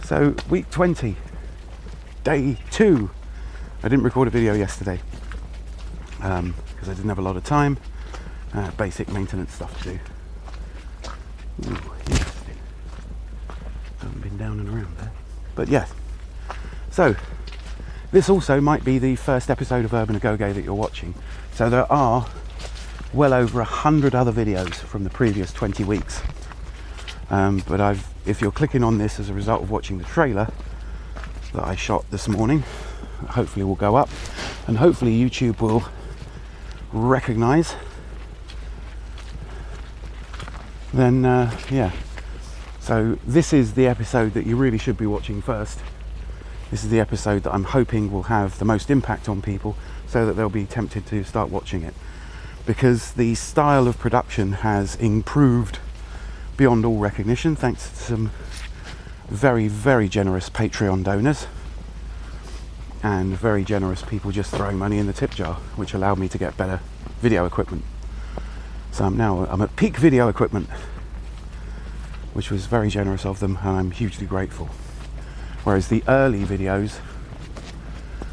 So week 20, day 2. I didn't record a video yesterday because I didn't have a lot of time. Basic maintenance stuff to do. Ooh, interesting. Haven't been down and around there. But yes. So this also might be the first episode of Urban Agoge that you're watching. So there are well over 100 other videos from the previous 20 weeks. But if you're clicking on this as a result of watching the trailer that I shot this morning, hopefully will go up, and hopefully YouTube will recognize, then yeah. So this is the episode that you really should be watching first. This is the episode that I'm hoping will have the most impact on people so that they'll be tempted to start watching it, because the style of production has improved beyond all recognition thanks to some very, very generous Patreon donors and very generous people just throwing money in the tip jar, which allowed me to get better video equipment. So I'm at peak video equipment, which was very generous of them, and I'm hugely grateful. Whereas the early videos,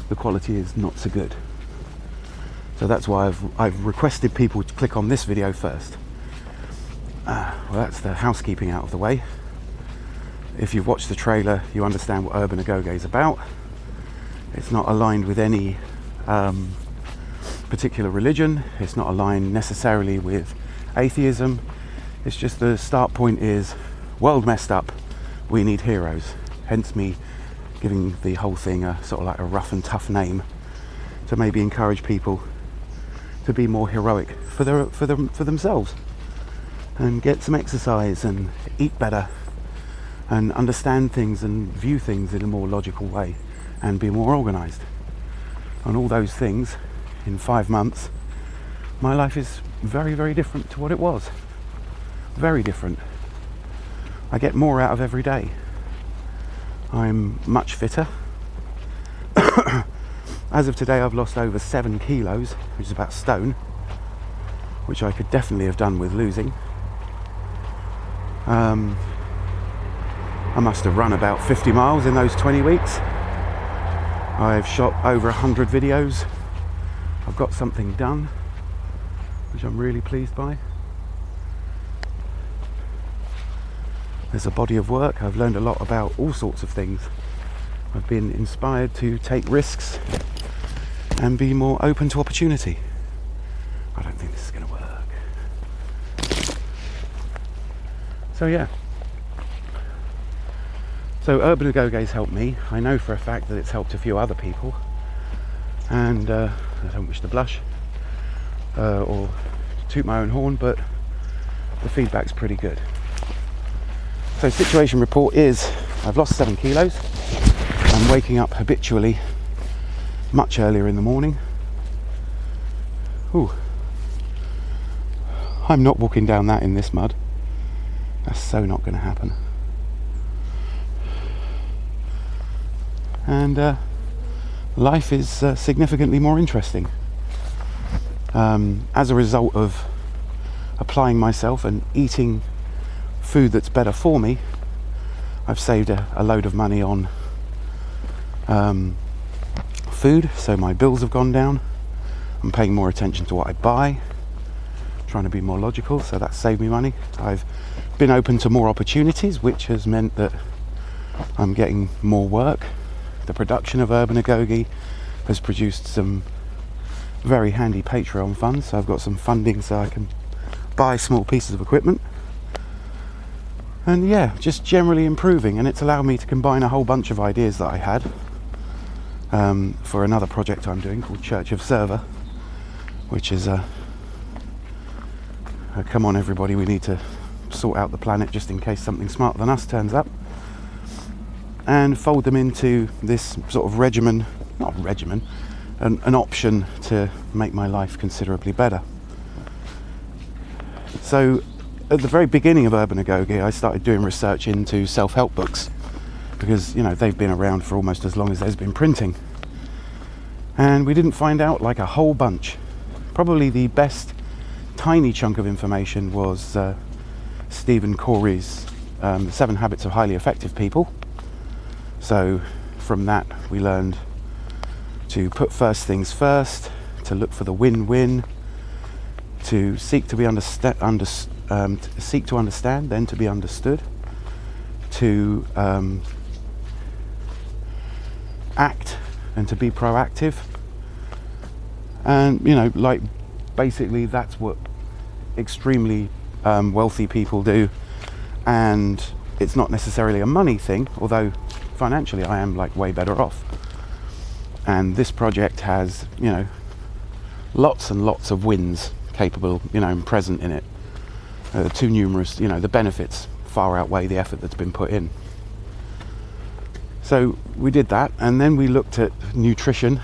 the quality is not so good. So that's why I've requested people to click on this video first. Well, that's the housekeeping out of the way. If you've watched the trailer, you understand what Urban Agoge is about. It's not aligned with any particular religion. It's not aligned necessarily with atheism. It's just the start point is world messed up, we need heroes. Hence me giving the whole thing a sort of like a rough and tough name to maybe encourage people to be more heroic for themselves, and get some exercise and eat better and understand things and view things in a more logical way and be more organized. And all those things, in 5 months, my life is very, very different to what it was. Very different. I get more out of every day. I'm much fitter. As of today, I've lost over 7 kilos, which is about stone, which I could definitely have done with losing. I must have run about 50 miles in those 20 weeks. I've shot over 100 videos. I've got something done, which I'm really pleased by. There's a body of work. I've learned a lot about all sorts of things. I've been inspired to take risks and be more open to opportunity. I don't think this is going to work. So yeah. So Urban Agoge's helped me. I know for a fact that it's helped a few other people. And I don't wish to blush or toot my own horn, but the feedback's pretty good. So situation report is I've lost 7 kilos. I'm waking up habitually much earlier in the morning. Ooh. I'm not walking down that in this mud. That's so not going to happen. And life is significantly more interesting. As a result of applying myself and eating food that's better for me, I've saved a load of money on food, so my bills have gone down. I'm paying more attention to what I buy, trying to be more logical, so that's saved me money. I've been open to more opportunities, which has meant that I'm getting more work. The production of Urban Agoge has produced some very handy Patreon funds, so I've got some funding so I can buy small pieces of equipment. And yeah, just generally improving, and it's allowed me to combine a whole bunch of ideas that I had for another project I'm doing called Church of Server, which is a come on everybody, we need to sort out the planet just in case something smarter than us turns up, and fold them into this sort of an option to make my life considerably better. So at the very beginning of Urban Agoge, I started doing research into self-help books, because they've been around for almost as long as there's been printing, and we didn't find out like a whole bunch. Probably the best tiny chunk of information was Stephen Covey's 7 Habits of Highly Effective People, So from that we learned to put first things first, to look for the win-win, to seek to understand, then to be understood, to act and to be proactive. And like basically that's what extremely wealthy people do, and it's not necessarily a money thing, although financially I am like way better off. And this project has lots and lots of wins capable and present in it. Too numerous, the benefits far outweigh the effort that's been put in. So we did that, and then we looked at nutrition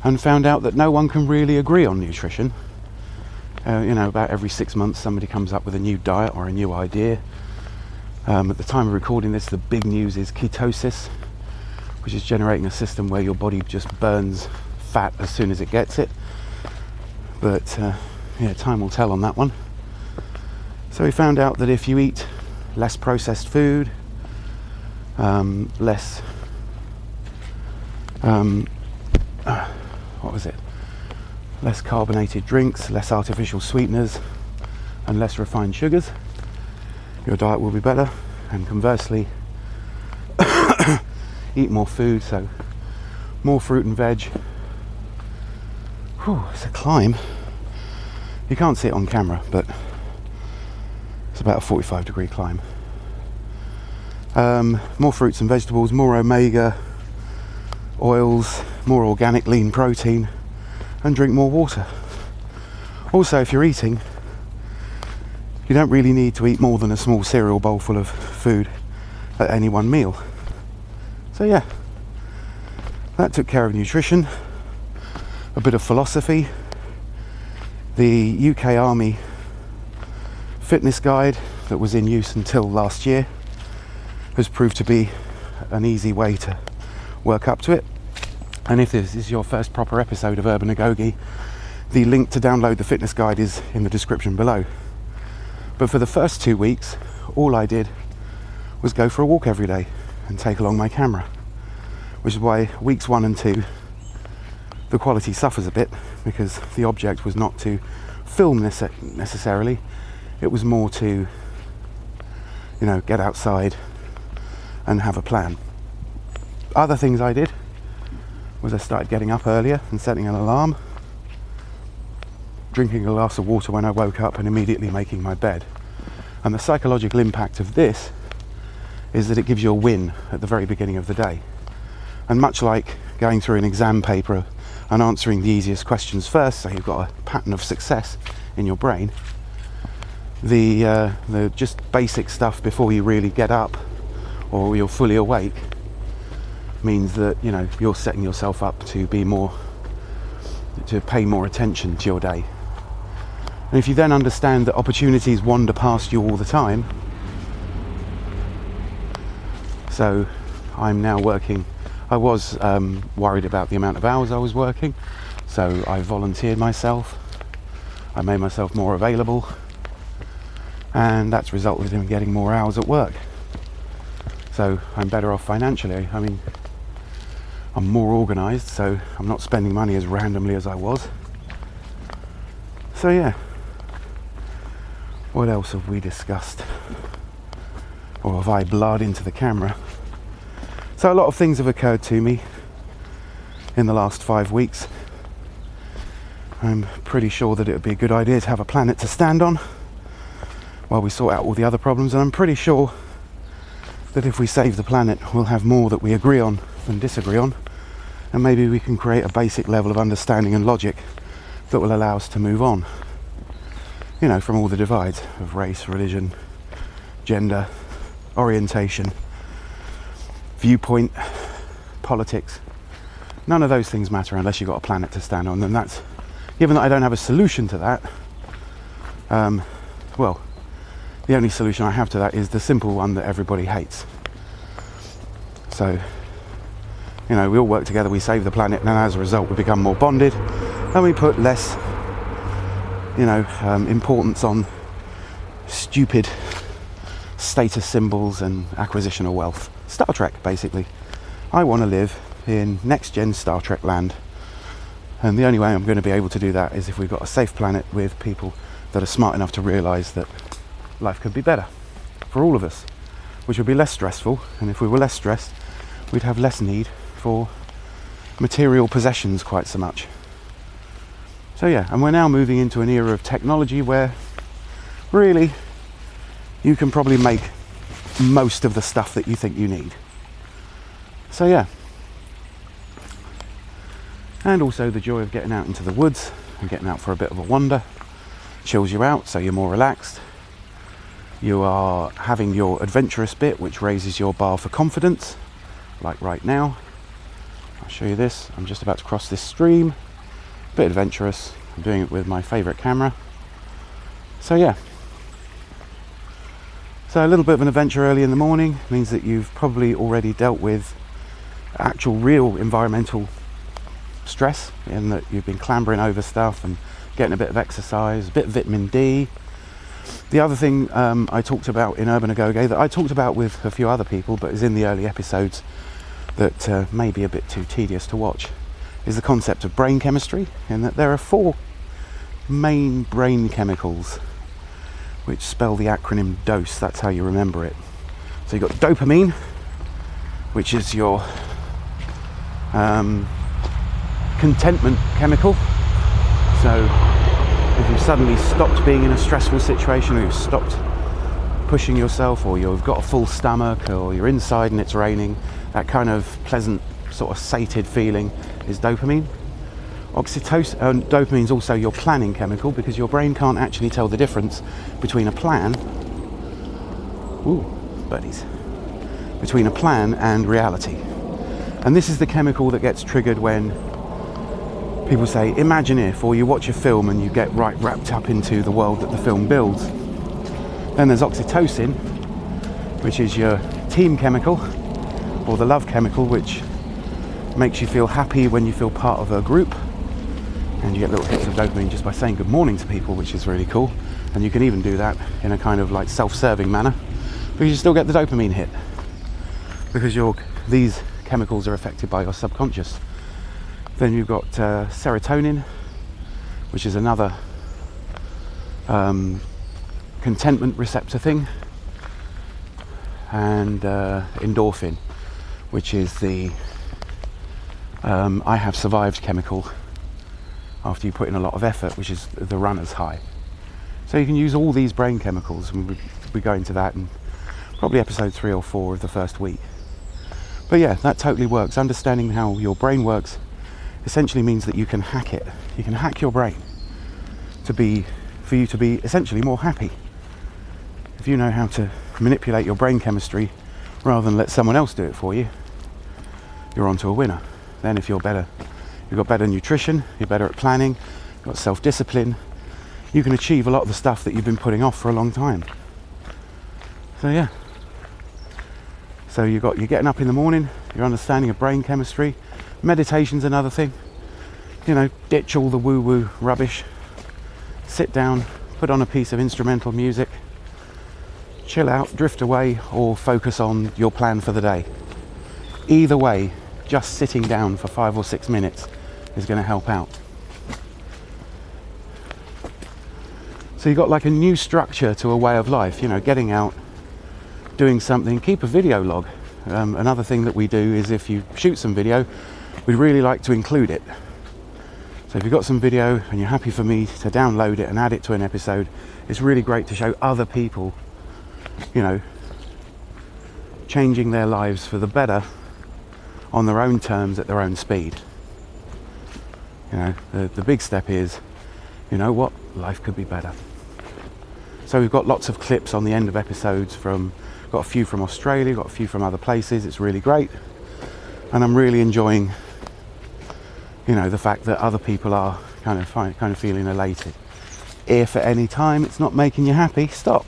and found out that no one can really agree on nutrition. About every 6 months somebody comes up with a new diet or a new idea. At the time of recording this, the big news is ketosis, which is generating a system where your body just burns fat as soon as it gets it. But time will tell on that one. So we found out that if you eat less processed food, less less carbonated drinks, less artificial sweeteners, and less refined sugars, your diet will be better. And conversely, eat more food, so more fruit and veg. Whew, it's a climb. You can't see it on camera, but it's about a 45-degree climb. More fruits and vegetables, more omega oils, more organic lean protein, and drink more water. Also, if you're eating, you don't really need to eat more than a small cereal bowl full of food at any one meal. So yeah, that took care of nutrition. A bit of philosophy. The UK Army fitness guide that was in use until last year has proved to be an easy way to work up to it. And if this is your first proper episode of Urban Agoge, the link to download the fitness guide is in the description below. But for the first 2 weeks, all I did was go for a walk every day and take along my camera, which is why weeks 1 and 2 the quality suffers a bit, because the object was not to film necessarily, it was more to get outside and have a plan. Other things I did was I started getting up earlier and setting an alarm, drinking a glass of water when I woke up, and immediately making my bed. And the psychological impact of this is that it gives you a win at the very beginning of the day. And much like going through an exam paper and answering the easiest questions first, so you've got a pattern of success in your brain, the just basic stuff before you really get up or you're fully awake means that you're setting yourself up to pay more attention to your day. And if you then understand that opportunities wander past you all the time, so I'm now working. I was worried about the amount of hours I was working, so I volunteered myself. I made myself more available, and that's resulted in getting more hours at work. So I'm better off financially. I mean, I'm more organised, so I'm not spending money as randomly as I was. So yeah, what else have we discussed? Or have I blurred into the camera? So a lot of things have occurred to me in the last 5 weeks. I'm pretty sure that it would be a good idea to have a planet to stand on while we sort out all the other problems, and I'm pretty sure that if we save the planet, we'll have more that we agree on than disagree on, and maybe we can create a basic level of understanding and logic that will allow us to move on, from all the divides of race, religion, gender, orientation, viewpoint, politics. None of those things matter unless you've got a planet to stand on. And that's, given that I don't have a solution to that, well, the only solution I have to that is the simple one that everybody hates. So, we all work together, we save the planet, and as a result we become more bonded, and we put less, importance on stupid status symbols and acquisition of wealth. Star Trek, basically. I want to live in next-gen Star Trek land. And the only way I'm going to be able to do that is if we've got a safe planet with people that are smart enough to realise that life could be better for all of us, which would be less stressful. And if we were less stressed, we'd have less need for material possessions quite so much. So yeah, and we're now moving into an era of technology where really you can probably make most of the stuff that you think you need. So yeah. And also the joy of getting out into the woods and getting out for a bit of a wander chills you out, so you're more relaxed. You are having your adventurous bit, which raises your bar for confidence, like right now. I'll show you this. I'm just about to cross this stream. A bit adventurous. I'm doing it with my favourite camera. So yeah. So a little bit of an adventure early in the morning means that you've probably already dealt with actual real environmental stress, in that you've been clambering over stuff and getting a bit of exercise, a bit of vitamin D. The other thing I talked about in Urban Agoge, that I talked about with a few other people but is in the early episodes, that may be a bit too tedious to watch, is the concept of brain chemistry, in that there are 4 main brain chemicals which spell the acronym DOSE. That's how you remember it. So you've got dopamine, which is your contentment chemical. So if you've suddenly stopped being in a stressful situation, or you've stopped pushing yourself, or you've got a full stomach, or you're inside and it's raining, that kind of pleasant sort of sated feeling is dopamine. Oxytocin, dopamine is also your planning chemical, because your brain can't actually tell the difference between a plan, between a plan and reality. And this is the chemical that gets triggered when people say, imagine if, or you watch a film and you get right wrapped up into the world that the film builds. Then there's oxytocin, which is your team chemical, or the love chemical, which makes you feel happy when you feel part of a group. And you get little hits of dopamine just by saying good morning to people, which is really cool. And you can even do that in a kind of like self-serving manner, because you still get the dopamine hit, because these chemicals are affected by your subconscious. Then you've got serotonin, which is another contentment receptor thing, and endorphin, which is the I have survived chemical after you put in a lot of effort, which is the runner's high. So you can use all these brain chemicals, and we go into that in probably episode 3 or 4 of the first week. But yeah, that totally works. Understanding how your brain works essentially means that you can hack it. You can hack your brain for you to be essentially more happy. If you know how to manipulate your brain chemistry rather than let someone else do it for you, you're onto a winner. Then if you're better, you've got better nutrition, you're better at planning, you've got self-discipline, you can achieve a lot of the stuff that you've been putting off for a long time. So yeah. So you're getting up in the morning, you're understanding of brain chemistry. Meditation's another thing. You know, ditch all the woo-woo rubbish. Sit down, put on a piece of instrumental music, chill out, drift away, or focus on your plan for the day. Either way, just sitting down for 5 or 6 minutes is going to help out. So you've got like a new structure to a way of life, you know, getting out, doing something. Keep a video log. Another thing that we do is, if you shoot some video, we'd really like to include it. So if you've got some video and you're happy for me to download it and add it to an episode, it's really great to show other people, you know, changing their lives for the better on their own terms at their own speed. You know, the big step is, you know what, life could be better. So we've got lots of clips on the end of episodes got a few from Australia, got a few from other places. It's really great. And I'm really enjoying, you know, the fact that other people are kind of feeling elated. If at any time it's not making you happy, stop.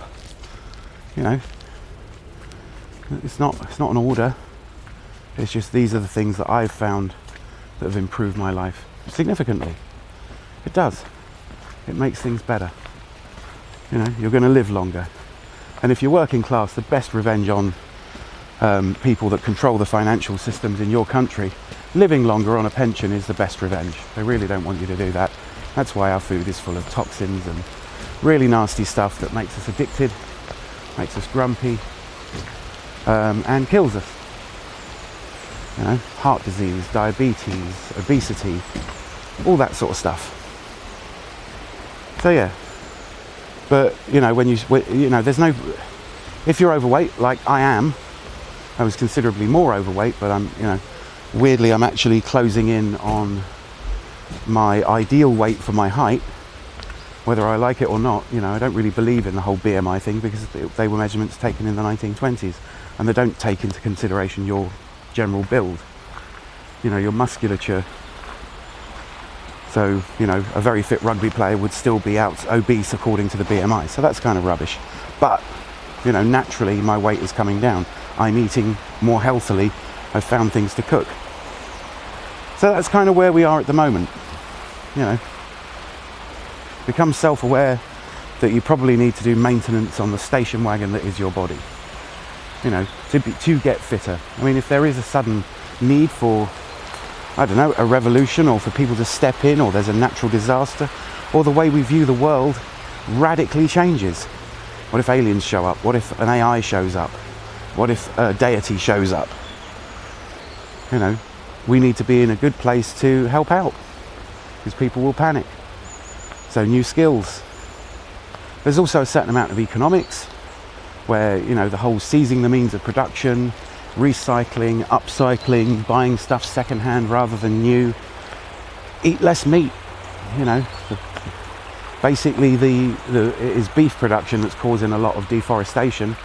You know, it's not an order. It's just, these are the things that I've found that have improved my life significantly. It does. It makes things better. You know, you're going to live longer. And if you're working class, the best revenge on people that control the financial systems in your country, living longer on a pension is the best revenge. They really don't want you to do that. That's why our food is full of toxins and really nasty stuff that makes us addicted, makes us grumpy, and kills us. You know, heart disease, diabetes, obesity, all that sort of stuff. So yeah, but you know, there's no, if you're overweight like I am, I was considerably more overweight, but weirdly I'm actually closing in on my ideal weight for my height, whether I like it or not. I don't really believe in the whole BMI thing because they were measurements taken in the 1920s, and they don't take into consideration your general build, your musculature. So, a very fit rugby player would still be obese according to the BMI. So that's kind of rubbish. But, naturally my weight is coming down. I'm eating more healthily. I've found things to cook. So that's kind of where we are at the moment. Become self-aware that you probably need to do maintenance on the station wagon that is your body. To get fitter. I mean, if there is a sudden need for, I don't know, a revolution, or for people to step in, or there's a natural disaster, or the way we view the world radically changes. What if aliens show up? What if an AI shows up? What if a deity shows up? We need to be in a good place to help out, because people will panic. So new skills. There's also a certain amount of economics, where the whole seizing the means of production, recycling, upcycling, buying stuff secondhand rather than new. Eat less meat. Basically it is beef production that's causing a lot of deforestation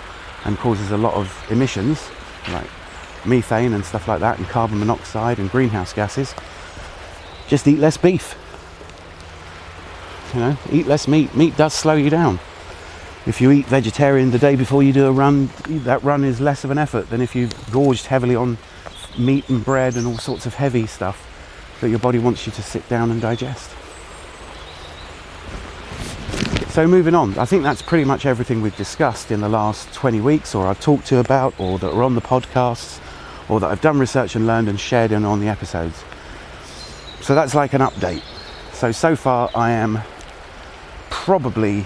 and causes a lot of emissions like methane and stuff like that, and carbon monoxide and greenhouse gases. Just eat less beef. Eat less meat. Meat does slow you down. If you eat vegetarian the day before you do a run, that run is less of an effort than if you've gorged heavily on meat and bread and all sorts of heavy stuff that your body wants you to sit down and digest. So moving on, I think that's pretty much everything we've discussed in the last 20 weeks, or I've talked to about, or that are on the podcasts, or that I've done research and learned and shared in on the episodes. So that's like an update. So far I am probably,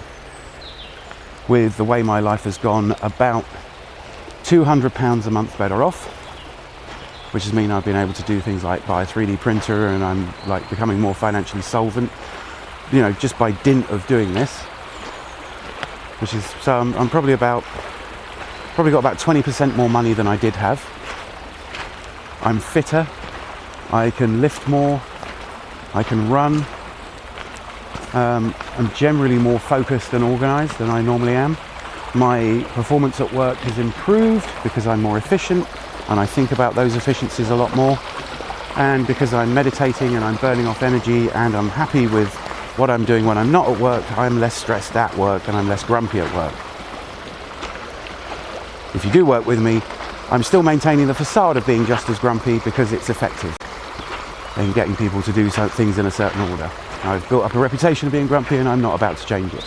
with the way my life has gone, about £200 a month better off, which has mean I've been able to do things like buy a 3D printer, and I'm like becoming more financially solvent, just by dint of doing this. Which is, so I'm probably got about 20% more money than I did have. I'm fitter. I can lift more. I can run. I'm generally more focused and organised than I normally am. My performance at work has improved because I'm more efficient, and I think about those efficiencies a lot more. And because I'm meditating and I'm burning off energy, and I'm happy with what I'm doing when I'm not at work, I'm less stressed at work and I'm less grumpy at work. If you do work with me, I'm still maintaining the facade of being just as grumpy because it's effective in getting people to do things in a certain order. I've built up a reputation of being grumpy, and I'm not about to change it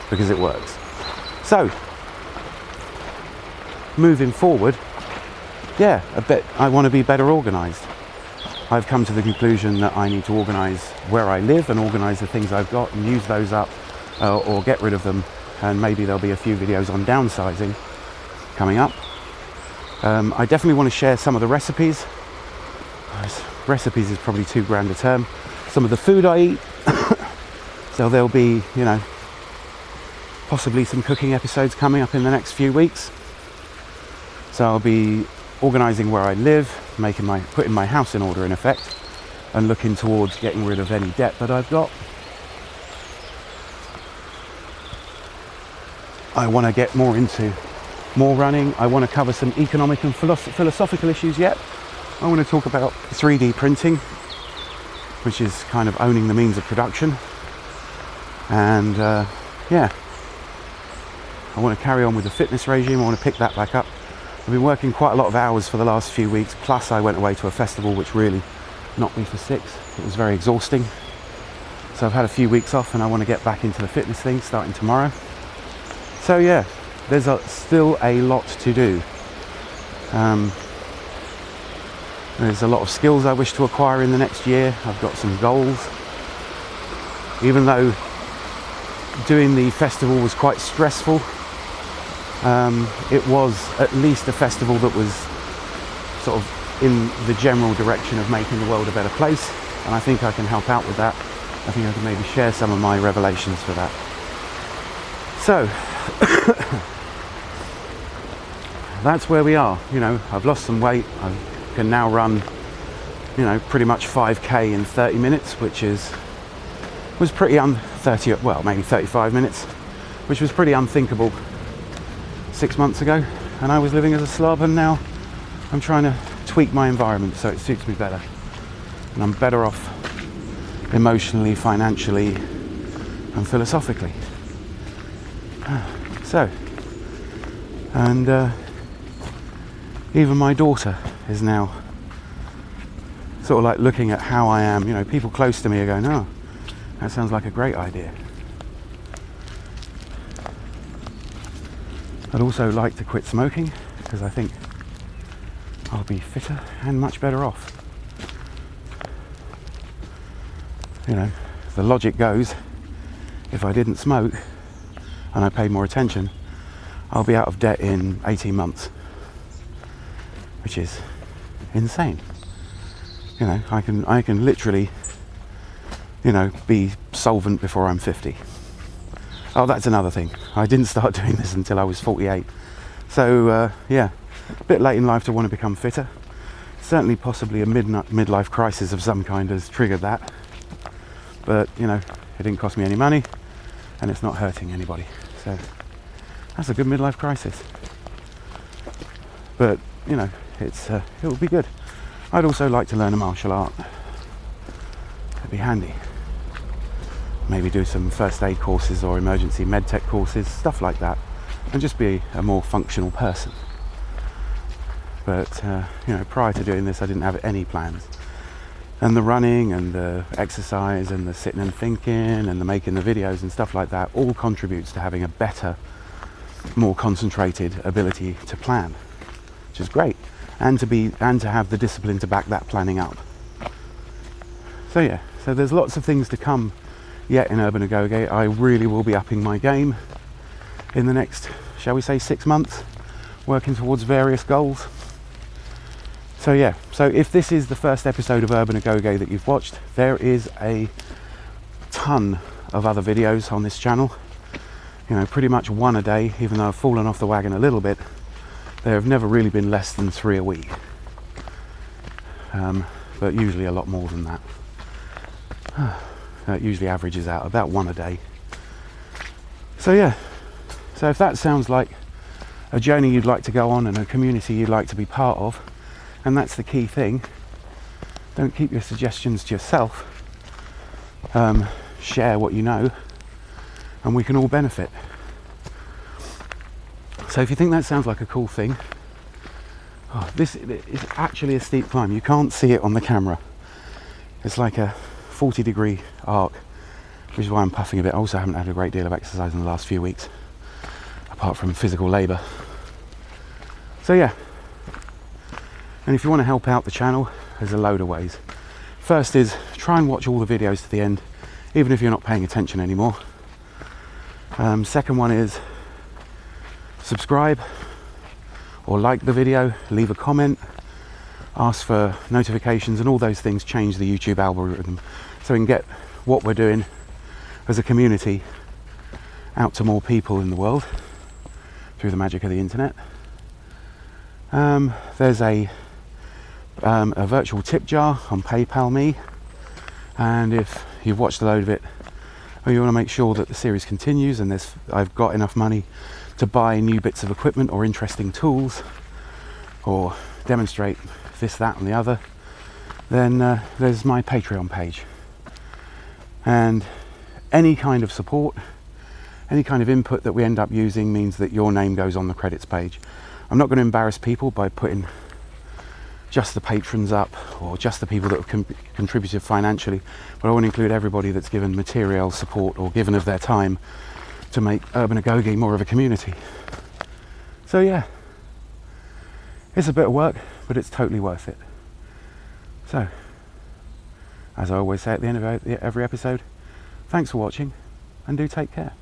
because it works. So, moving forward, I want to be better organised. I've come to the conclusion that I need to organise where I live and organise the things I've got and use those up, or get rid of them, and maybe there'll be a few videos on downsizing coming up. I definitely want to share some of the recipes. Recipes is probably too grand a term. Some of the food I eat. So there'll be, possibly some cooking episodes coming up in the next few weeks. So I'll be organising where I live, putting my house in order in effect, and looking towards getting rid of any debt that I've got. I want to get more into more running. I want to cover some economic and philosophical issues yet. I want to talk about 3D printing, which is kind of owning the means of production. And I want to carry on with the fitness regime. I want to pick that back up. I've been working quite a lot of hours for the last few weeks, plus I went away to a festival which really knocked me for six. It was very exhausting. So I've had a few weeks off, and I want to get back into the fitness thing starting tomorrow. So yeah, there's still a lot to do. There's a lot of skills I wish to acquire in the next year. I've got some goals. Even though doing the festival was quite stressful, it was at least a festival that was sort of in the general direction of making the world a better place, and I think I can help out with that. I think I can maybe share some of my revelations for that. So that's where we are. You know, I've lost some weight. I can now run, you know, pretty much 5k in 30 minutes, which was pretty maybe 35 minutes, which was pretty unthinkable 6 months ago. And I was living as a slob, and now I'm trying to tweak my environment so it suits me better, and I'm better off emotionally, financially, and philosophically. So, and even my daughter is now sort of like looking at how I am. You know, people close to me are going, "Oh, that sounds like a great idea." I'd also like to quit smoking because I think I'll be fitter and much better off. You know, the logic goes, if I didn't smoke and I paid more attention, I'll be out of debt in 18 months, which is insane. You know, I can literally, you know, be solvent before I'm 50. Oh, that's another thing. I didn't start doing this until I was 48. So, yeah, a bit late in life to want to become fitter. Certainly possibly a midlife crisis of some kind has triggered that. But, you know, it didn't cost me any money, and it's not hurting anybody. So that's a good midlife crisis. But, you know, it will be good. I'd also like to learn a martial art. It'd be handy. Maybe do some first aid courses or emergency medtech courses, stuff like that, and just be a more functional person. But, you know, prior to doing this, I didn't have any plans. And the running and the exercise and the sitting and thinking and the making the videos and stuff like that all contributes to having a better, more concentrated ability to plan, which is great, and to have the discipline to back that planning up. So yeah, so there's lots of things to come yet in Urban Agoge. I really will be upping my game in the next, shall we say, 6 months, working towards various goals. So yeah, so if this is the first episode of Urban Agoge that you've watched, there is a ton of other videos on this channel. You know, pretty much one a day, even though I've fallen off the wagon a little bit. There have never really been less than 3 a week. But usually a lot more than that. That usually averages out about 1 a day. So yeah, so if that sounds like a journey you'd like to go on and a community you'd like to be part of, and that's the key thing, don't keep your suggestions to yourself. Share what you know, and we can all benefit. So if you think that sounds like a cool thing, this is actually a steep climb. You can't see it on the camera. It's like a 40-degree arc, which is why I'm puffing a bit. I also haven't had a great deal of exercise in the last few weeks, apart from physical labour. So yeah. And if you want to help out the channel, there's a load of ways. First is try and watch all the videos to the end, even if you're not paying attention anymore. Second one is subscribe or like the video, leave a comment, ask for notifications, and all those things change the YouTube algorithm so we can get what we're doing as a community out to more people in the world through the magic of the internet. There's a virtual tip jar on PayPal me, and if you've watched a load of it or you want to make sure that the series continues and I've got enough money to buy new bits of equipment or interesting tools or demonstrate this, that and the other, then there's my Patreon page. And any kind of support, any kind of input that we end up using means that your name goes on the credits page. I'm not going to embarrass people by putting just the patrons up or just the people that have contributed financially, but I want to include everybody that's given material support or given of their time to make Urban Agoge more of a community. So yeah, It's a bit of work, but it's totally worth it. So, as I always say at the end of every episode, thanks for watching, and do take care.